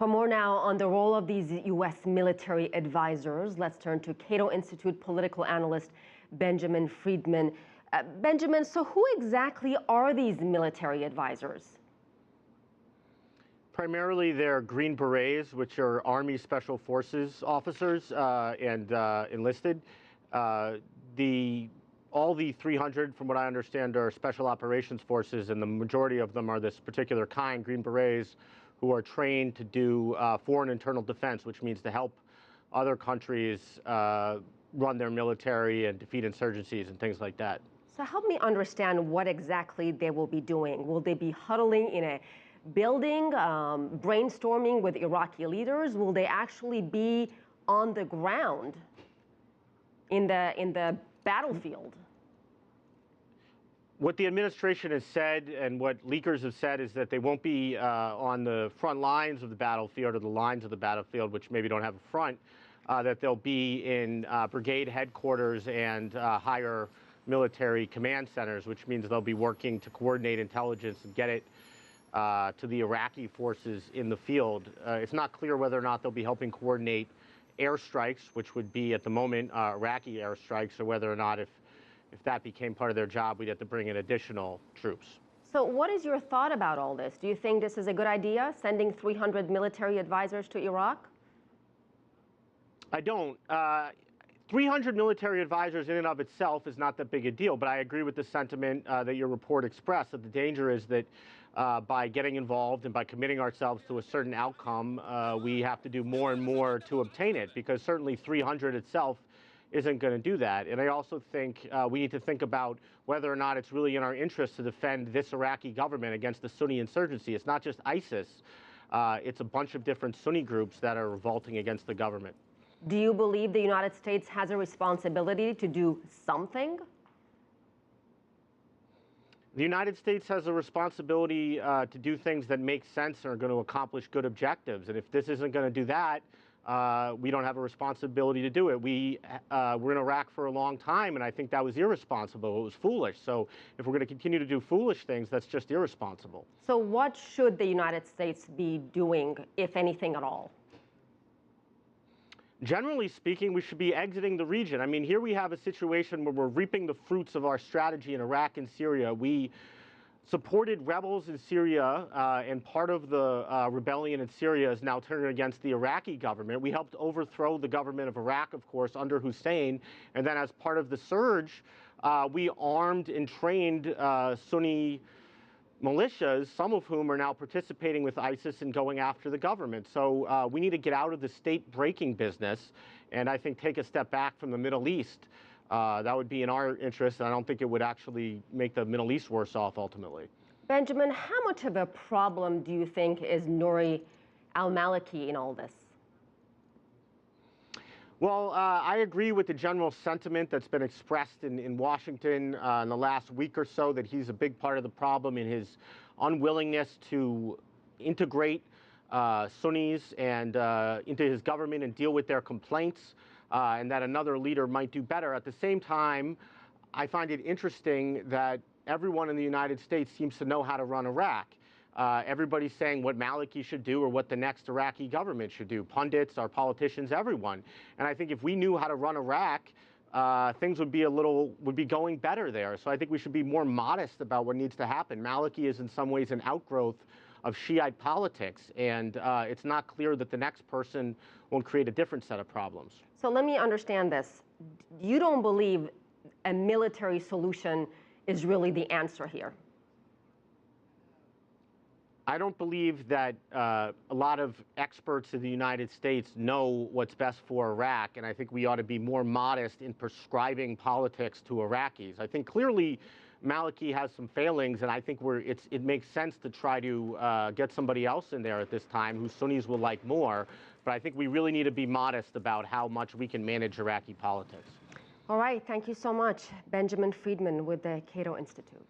For more now on the role of these U.S. military advisors, let's turn to CATO Institute political analyst Benjamin Friedman. Benjamin, so who exactly are these military advisors? Primarily, they're Green Berets, which are Army Special Forces officers and enlisted. All the 300, from what I understand, are Special Operations Forces, and the majority of them are this particular kind, Green Berets, who are trained to do foreign internal defense, which means to help other countries run their military and defeat insurgencies and things like that. So help me understand what exactly they will be doing. Will they be huddling in a building, brainstorming with Iraqi leaders? Will they actually be on the ground in the battlefield? What the administration has said and what leakers have said is that they won't be on the front lines of the battlefield or the lines of the battlefield, which maybe don't have a front, that they'll be in brigade headquarters and higher military command centers, which means they'll be working to coordinate intelligence and get it to the Iraqi forces in the field. It's not clear whether or not they'll be helping coordinate airstrikes, which would be at the moment Iraqi airstrikes, or whether or not if that became part of their job, we'd have to bring in additional troops. So what is your thought about all this? Do you think this is a good idea, sending 300 military advisors to Iraq? I don't. 300 military advisors in and of itself is not that big a deal, but I agree with the sentiment that your report expressed, that the danger is that by getting involved and by committing ourselves to a certain outcome, we have to do more and more to obtain it, because certainly 300 itself isn't going to do that. And I also think we need to think about whether or not it's really in our interest to defend this Iraqi government against the Sunni insurgency. It's not just ISIS. It's a bunch of different Sunni groups that are revolting against the government. Do you believe the United States has a responsibility to do something? The United States has a responsibility to do things that make sense and are going to accomplish good objectives. And if this isn't going to do that, we don't have a responsibility to do it. We were in Iraq for a long time, and I think that was irresponsible. It was foolish. So if we're going to continue to do foolish things, that's just irresponsible. So what should the United States be doing, if anything at all? Generally speaking, we should be exiting the region. I mean, here we have a situation where we're reaping the fruits of our strategy in Iraq and Syria. We supported rebels in Syria, and part of the rebellion in Syria is now turning against the Iraqi government. We helped overthrow the government of Iraq, of course, under Hussein. And then as part of the surge, we armed and trained Sunni militias, some of whom are now participating with ISIS and going after the government. So we need to get out of the state-breaking business and I think take a step back from the Middle East. That would be in our interest, and I don't think it would actually make the Middle East worse off ultimately. Benjamin, how much of a problem do you think is Nouri Maliki in all this? Well, I agree with the general sentiment that's been expressed in Washington in the last week or so, that he's a big part of the problem in his unwillingness to integrate Sunnis and into his government and deal with their complaints, and that another leader might do better. At the same time, I find it interesting that everyone in the United States seems to know how to run Iraq. Everybody's saying what Maliki should do or what the next Iraqi government should do. Pundits, our politicians, everyone. And I think if we knew how to run Iraq, things would be going better there. So I think we should be more modest about what needs to happen. Maliki is in some ways an outgrowth of Shiite politics, and it's not clear that the next person won't create a different set of problems. So let me understand this. You don't believe a military solution is really the answer here? I don't believe that a lot of experts in the United States know what's best for Iraq, and I think we ought to be more modest in prescribing politics to Iraqis. I think clearly Maliki has some failings, and I think it makes sense to try to get somebody else in there at this time who Sunnis will like more, but I think we really need to be modest about how much we can manage Iraqi politics. All right, thank you so much. Benjamin Friedman with the CATO Institute.